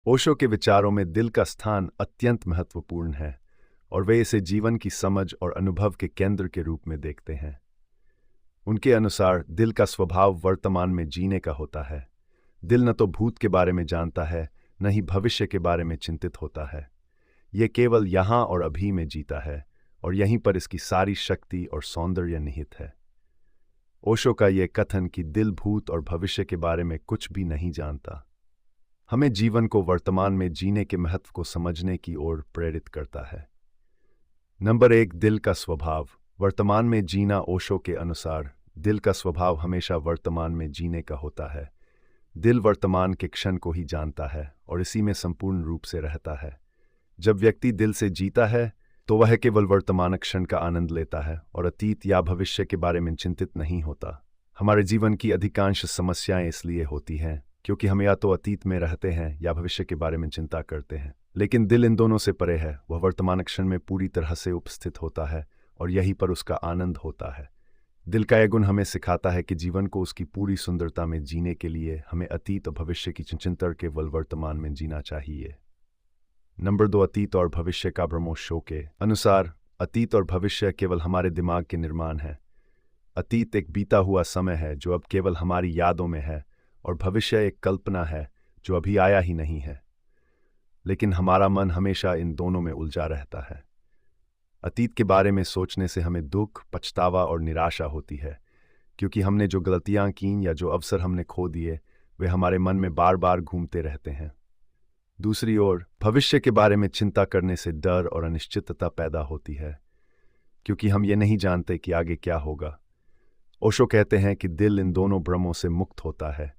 ओशो के विचारों में दिल का स्थान अत्यंत महत्वपूर्ण है और वे इसे जीवन की समझ और अनुभव के केंद्र के रूप में देखते हैं। उनके अनुसार दिल का स्वभाव वर्तमान में जीने का होता है। दिल न तो भूत के बारे में जानता है, न ही भविष्य के बारे में चिंतित होता है। ये केवल यहाँ और अभी में जीता है और यहीं पर इसकी सारी शक्ति और सौंदर्य निहित है। ओशो का ये कथन कि दिल भूत और भविष्य के बारे में कुछ भी नहीं जानता, हमें जीवन को वर्तमान में जीने के महत्व को समझने की ओर प्रेरित करता है। नंबर 1, दिल का स्वभाव। वर्तमान में जीना। ओशो के अनुसार दिल का स्वभाव हमेशा वर्तमान में जीने का होता है। दिल वर्तमान के क्षण को ही जानता है और इसी में संपूर्ण रूप से रहता है। जब व्यक्ति दिल से जीता है तो वह केवल वर्तमान क्षण का आनंद लेता है और अतीत या भविष्य के बारे में चिंतित नहीं होता। हमारे जीवन की अधिकांश समस्याएं इसलिए होती हैं क्योंकि हम या तो अतीत में रहते हैं या भविष्य के बारे में चिंता करते हैं, लेकिन दिल इन दोनों से परे है। वह वर्तमान क्षण में पूरी तरह से उपस्थित होता है और यहीं पर उसका आनंद होता है। दिल का यह गुण हमें सिखाता है कि जीवन को उसकी पूरी सुंदरता में जीने के लिए हमें अतीत और भविष्य की चिंता केवल वर्तमान में जीना चाहिए। नंबर 2, अतीत और भविष्य का भ्रम। ओशो के अनुसार अतीत और भविष्य केवल हमारे दिमाग के निर्माण है। अतीत एक बीता हुआ समय है जो अब केवल हमारी यादों में है और भविष्य एक कल्पना है जो अभी आया ही नहीं है। लेकिन हमारा मन हमेशा इन दोनों में उलझा रहता है। अतीत के बारे में सोचने से हमें दुख, पछतावा और निराशा होती है क्योंकि हमने जो गलतियां की या जो अवसर हमने खो दिए वे हमारे मन में बार बार घूमते रहते हैं। दूसरी ओर भविष्य के बारे में चिंता करने से डर और अनिश्चितता पैदा होती है क्योंकि हम ये नहीं जानते कि आगे क्या होगा। ओशो कहते हैं कि दिल इन दोनों भ्रमों से मुक्त होता है।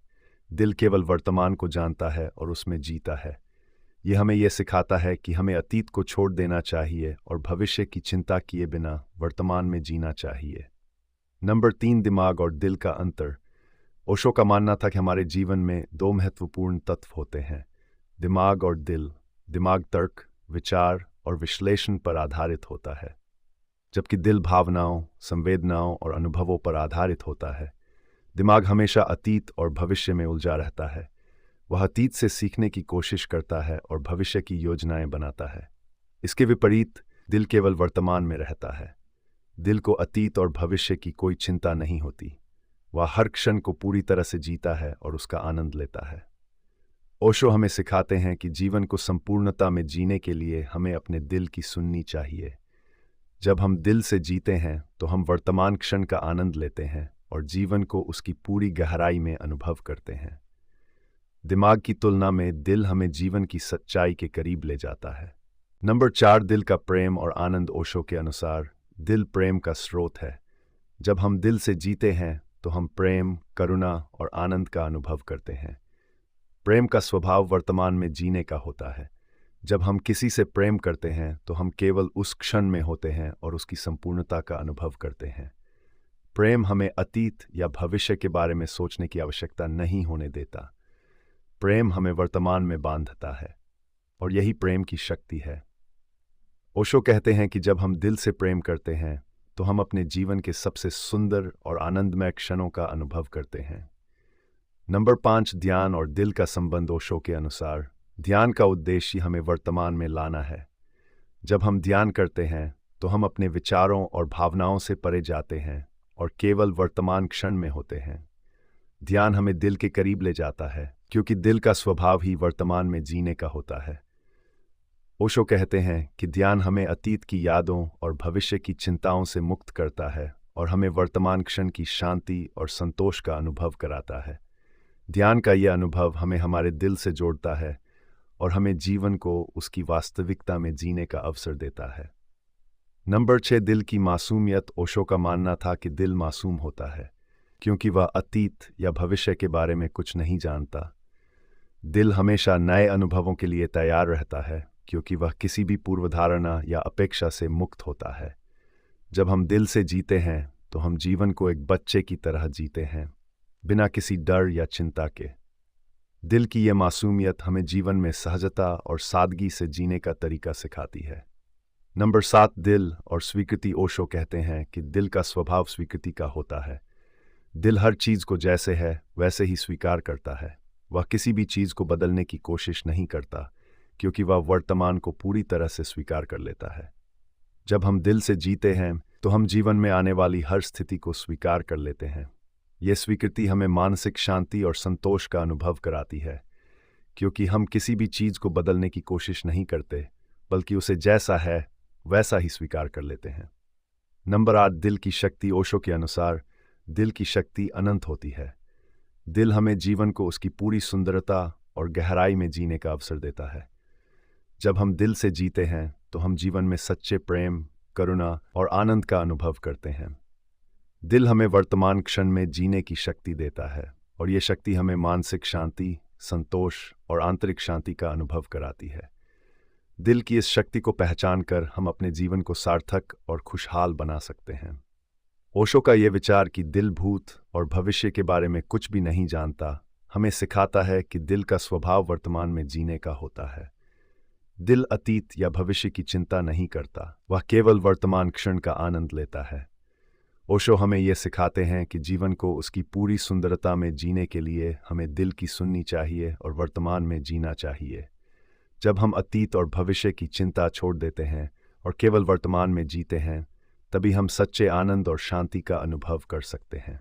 दिल केवल वर्तमान को जानता है और उसमें जीता है। यह हमें यह सिखाता है कि हमें अतीत को छोड़ देना चाहिए और भविष्य की चिंता किए बिना वर्तमान में जीना चाहिए। नंबर 3, दिमाग और दिल का अंतर। ओशो का मानना था कि हमारे जीवन में 2 महत्वपूर्ण तत्व होते हैं, दिमाग और दिल। दिमाग तर्क, विचार और विश्लेषण पर आधारित होता है, जबकि दिल भावनाओं, संवेदनाओं और अनुभवों पर आधारित होता है। दिमाग हमेशा अतीत और भविष्य में उलझा रहता है। वह अतीत से सीखने की कोशिश करता है और भविष्य की योजनाएं बनाता है। इसके विपरीत दिल केवल वर्तमान में रहता है। दिल को अतीत और भविष्य की कोई चिंता नहीं होती। वह हर क्षण को पूरी तरह से जीता है और उसका आनंद लेता है। ओशो हमें सिखाते हैं कि जीवन को संपूर्णता में जीने के लिए हमें अपने दिल की सुननी चाहिए। जब हम दिल से जीते हैं तो हम वर्तमान क्षण का आनंद लेते हैं और जीवन को उसकी पूरी गहराई में अनुभव करते हैं। दिमाग की तुलना में दिल हमें जीवन की सच्चाई के करीब ले जाता है। नंबर 4, दिल का प्रेम और आनंद। ओशो के अनुसार दिल प्रेम का स्रोत है। जब हम दिल से जीते हैं तो हम प्रेम, करुणा और आनंद का अनुभव करते हैं। प्रेम का स्वभाव वर्तमान में जीने का होता है। जब हम किसी से प्रेम करते हैं तो हम केवल उस क्षण में होते हैं और उसकी संपूर्णता का अनुभव करते हैं। प्रेम हमें अतीत या भविष्य के बारे में सोचने की आवश्यकता नहीं होने देता। प्रेम हमें वर्तमान में बांधता है और यही प्रेम की शक्ति है। ओशो कहते हैं कि जब हम दिल से प्रेम करते हैं तो हम अपने जीवन के सबसे सुंदर और आनंदमय क्षणों का अनुभव करते हैं। नंबर 5, ध्यान और दिल का संबंध। ओशो के अनुसार ध्यान का उद्देश्य हमें वर्तमान में लाना है। जब हम ध्यान करते हैं तो हम अपने विचारों और भावनाओं से परे जाते हैं और केवल वर्तमान क्षण में होते हैं। ध्यान हमें दिल के करीब ले जाता है क्योंकि दिल का स्वभाव ही वर्तमान में जीने का होता है। ओशो कहते हैं कि ध्यान हमें अतीत की यादों और भविष्य की चिंताओं से मुक्त करता है और हमें वर्तमान क्षण की शांति और संतोष का अनुभव कराता है। ध्यान का यह अनुभव हमें हमारे दिल से जोड़ता है और हमें जीवन को उसकी वास्तविकता में जीने का अवसर देता है। नंबर 6, दिल की मासूमियत। ओशो का मानना था कि दिल मासूम होता है क्योंकि वह अतीत या भविष्य के बारे में कुछ नहीं जानता। दिल हमेशा नए अनुभवों के लिए तैयार रहता है क्योंकि वह किसी भी पूर्वधारणा या अपेक्षा से मुक्त होता है। जब हम दिल से जीते हैं तो हम जीवन को एक बच्चे की तरह जीते हैं, बिना किसी डर या चिंता के। दिल की यह मासूमियत हमें जीवन में सहजता और सादगी से जीने का तरीका सिखाती है। नंबर 7, दिल और स्वीकृति। ओशो कहते हैं कि दिल का स्वभाव स्वीकृति का होता है। दिल हर चीज को जैसे है वैसे ही स्वीकार करता है। वह किसी भी चीज़ को बदलने की कोशिश नहीं करता, क्योंकि वह वर्तमान को पूरी तरह से स्वीकार कर लेता है। जब हम दिल से जीते हैं तो हम जीवन में आने वाली हर स्थिति को स्वीकार कर लेते हैं। यह स्वीकृति हमें मानसिक शांति और संतोष का अनुभव कराती है, क्योंकि हम किसी भी चीज़ को बदलने की कोशिश नहीं करते, बल्कि उसे जैसा है वैसा ही स्वीकार कर लेते हैं। नंबर 8, दिल की शक्ति। ओशो के अनुसार दिल की शक्ति अनंत होती है। दिल हमें जीवन को उसकी पूरी सुंदरता और गहराई में जीने का अवसर देता है। जब हम दिल से जीते हैं तो हम जीवन में सच्चे प्रेम, करुणा और आनंद का अनुभव करते हैं। दिल हमें वर्तमान क्षण में जीने की शक्ति देता है, और ये शक्ति हमें मानसिक शांति, संतोष और आंतरिक शांति का अनुभव कराती है। दिल की इस शक्ति को पहचान कर हम अपने जीवन को सार्थक और खुशहाल बना सकते हैं। ओशो का ये विचार कि दिल भूत और भविष्य के बारे में कुछ भी नहीं जानता, हमें सिखाता है कि दिल का स्वभाव वर्तमान में जीने का होता है। दिल अतीत या भविष्य की चिंता नहीं करता, वह केवल वर्तमान क्षण का आनंद लेता है। ओशो हमें यह सिखाते हैं कि जीवन को उसकी पूरी सुंदरता में जीने के लिए हमें दिल की सुननी चाहिए और वर्तमान में जीना चाहिए। जब हम अतीत और भविष्य की चिंता छोड़ देते हैं और केवल वर्तमान में जीते हैं, तभी हम सच्चे आनंद और शांति का अनुभव कर सकते हैं।